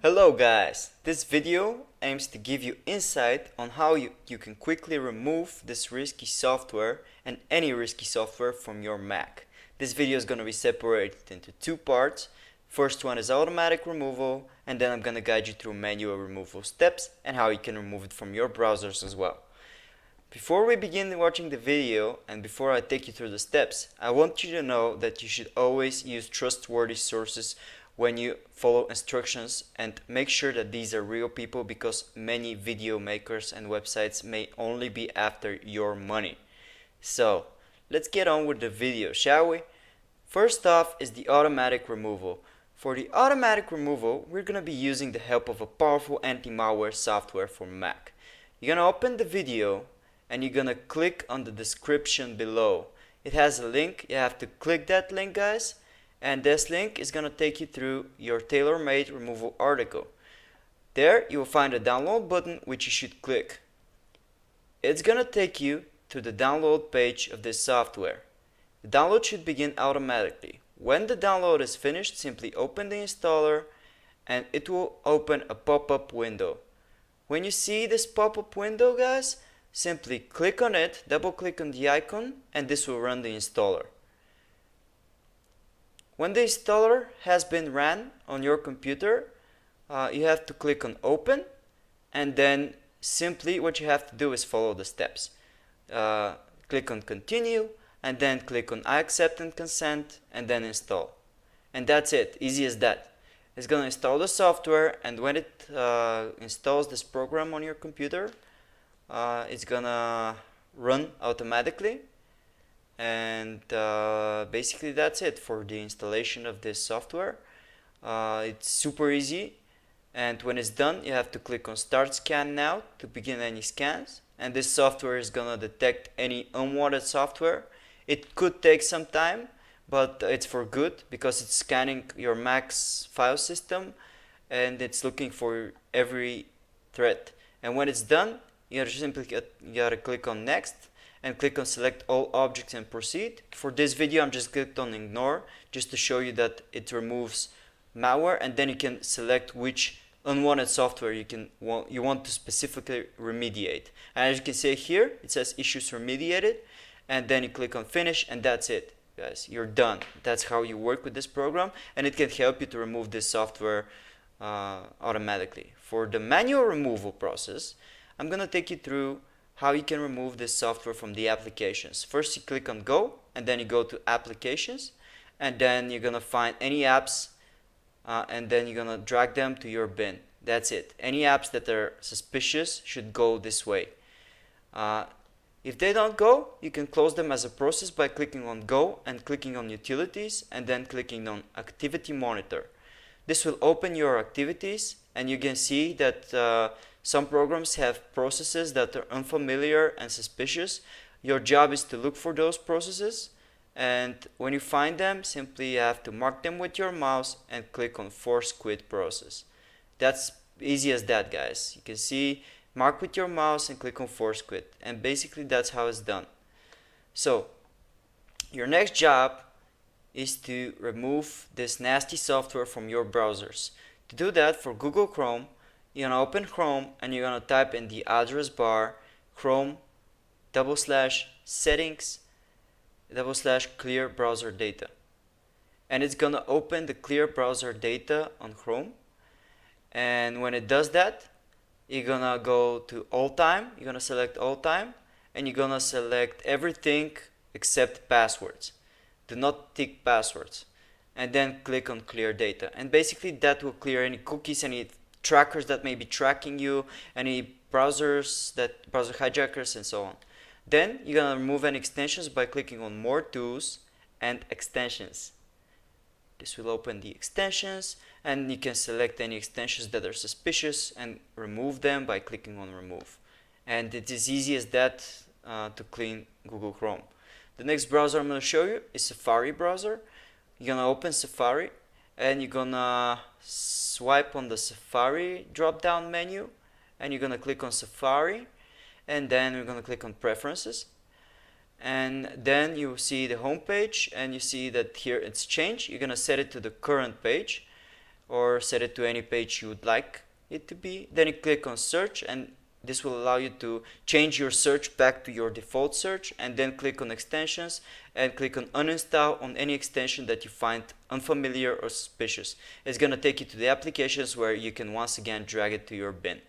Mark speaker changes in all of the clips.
Speaker 1: Hello guys, this video aims to give you insight on how you can quickly remove this risky software and any risky software from your Mac. This video is going to be separated into two parts. First one is automatic removal, and then I'm going to guide you through manual removal steps and how you can remove it from your browsers as well. Before we begin watching the video and before I take you through the steps, I want you to know that you should always use trustworthy sources when you follow instructions, and make sure that these are real people, because many video makers and websites may only be after your money. So let's get on with the video, shall we? First off is the automatic removal. For the automatic removal, we're going to be using the help of a powerful anti-malware software for Mac. You're going to open the video and you're going to click on the description below. It has a link. You have to click that link, guys. And this link is going to take you through your tailor-made removal article. There you will find a download button which you should click. It's going to take you to the download page of this software. The download should begin automatically. When the download is finished, simply open the installer and it will open a pop-up window. When you see this pop-up window, guys, simply click on it, double click on the icon, and this will run the installer. When the installer has been ran on your computer, you have to click on open, and then simply what you have to do is follow the steps. Click on continue, and then click on I accept and consent, and then install. And that's it, easy as that. It's going to install the software, and when it installs this program on your computer, it's going to run automatically. And basically that's it for the installation of this software. It's super easy, and when it's done you have to click on start scan now to begin any scans, and this software is gonna detect any unwanted software. It could take some time, but it's for good because it's scanning your Mac's file system and it's looking for every threat. And when it's done, you gotta click on next and click on select all objects and proceed. For this video I'm just clicked on ignore, just to show you that it removes malware, and then you can select which unwanted software you want to specifically remediate. And as you can see here, it says issues remediated, and then you click on finish, and that's it, guys, you're done. That's how you work with this program, and it can help you to remove this software automatically. For the manual removal process, I'm gonna take you through how you can remove this software from the applications. First you click on go, and then you go to applications, and then you're gonna find any apps, and then you're gonna drag them to your bin. That's it. Any apps that are suspicious should go this way. If they don't go, you can close them as a process by clicking on go and clicking on utilities, and then clicking on activity monitor. This will open your activities, and you can see that some programs have processes that are unfamiliar and suspicious. Your job is to look for those processes, and when you find them, simply you have to mark them with your mouse and click on force quit process. That's easy as that, guys. You can see, mark with your mouse and click on force quit, and basically that's how it's done. So your next job is to remove this nasty software from your browsers. To do that, for Google Chrome, you're going to open Chrome and you're going to type in the address bar Chrome/settings/clear browser data, and it's going to open the clear browser data on Chrome. And when it does that, you're going to go to all time, you're going to select all time, and you're going to select everything except passwords. Do not tick passwords, and then click on clear data, and basically that will clear any cookies, any trackers that may be tracking you, any browser hijackers, and so on. Then you're going to remove any extensions by clicking on more tools and extensions. This will open the extensions, and you can select any extensions that are suspicious and remove them by clicking on remove. And it is easy as that to clean Google Chrome. The next browser I'm going to show you is Safari browser. You're going to open Safari, and you're going to swipe on the Safari drop down menu, and you're going to click on Safari, and then we're going to click on preferences, and then you see the home page, and you see that here it's changed. You're going to set it to the current page, or set it to any page you would like it to be. Then you click on search, and this will allow you to change your search back to your default search, and then click on extensions and click on uninstall on any extension that you find unfamiliar or suspicious. It's going to take you to the applications where you can once again drag it to your bin.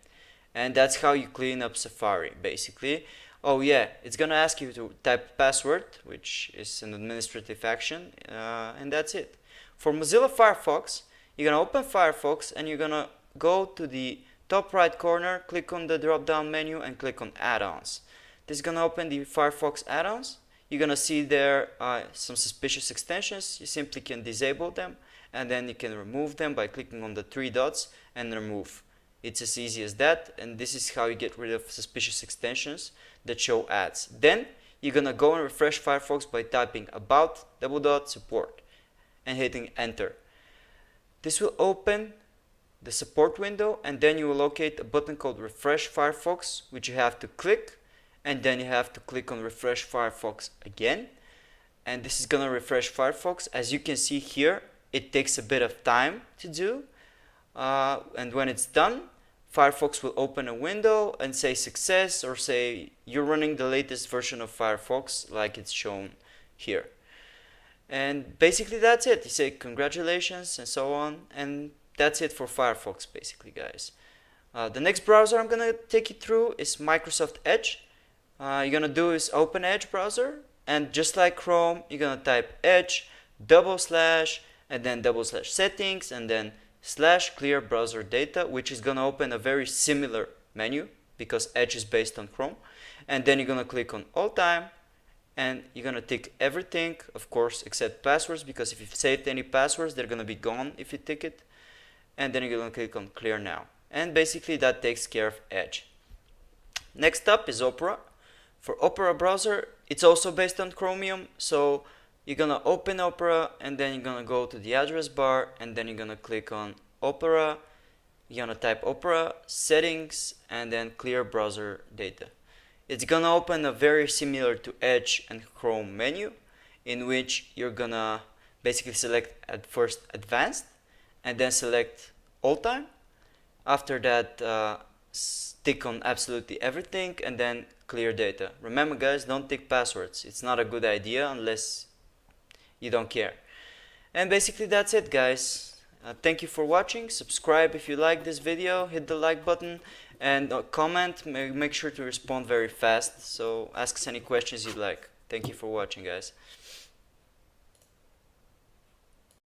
Speaker 1: And that's how you clean up Safari basically. Oh yeah, it's going to ask you to type password, which is an administrative action, and that's it. For Mozilla Firefox, you're going to open Firefox and you're going to go to the top right corner, click on the drop down menu and click on add-ons. This is going to open the Firefox add-ons. You're going to see there some suspicious extensions. You simply can disable them, and then you can remove them by clicking on the three dots and remove. It's as easy as that, and this is how you get rid of suspicious extensions that show ads. Then you're going to go and refresh Firefox by typing about _support and hitting enter. This will open the support window, and then you will locate a button called refresh Firefox, which you have to click, and then you have to click on refresh Firefox again, and this is gonna refresh Firefox. As you can see here, it takes a bit of time to do, and when it's done, Firefox will open a window and say success, or say you're running the latest version of Firefox like it's shown here. And basically that's it. You say congratulations and so on, and that's it for Firefox basically, guys. The next browser I'm gonna take you through is Microsoft Edge. You're gonna do is open Edge browser, and just like Chrome, you're gonna type Edge / and then / settings and then / clear browser data, which is gonna open a very similar menu because Edge is based on Chrome. And then you're gonna click on all time, and you're gonna tick everything, of course, except passwords, because if you've saved any passwords, they're gonna be gone if you tick it. And then you're gonna click on clear now. And basically that takes care of Edge. Next up is Opera. For Opera browser, it's also based on Chromium, so you're gonna open Opera, and then you're gonna go to the address bar, and then you're gonna click on Opera. You're gonna type Opera, settings, and then clear browser data. It's gonna open a very similar to Edge and Chrome menu, in which you're gonna basically select at first advanced, and then select all time. After that, tick on absolutely everything, and then clear data. Remember guys, don't tick passwords. It's not a good idea unless you don't care. And basically that's it, guys. Thank you for watching. Subscribe if you like this video, hit the like button, and comment. Make sure to respond very fast, so ask us any questions you'd like. Thank you for watching, guys.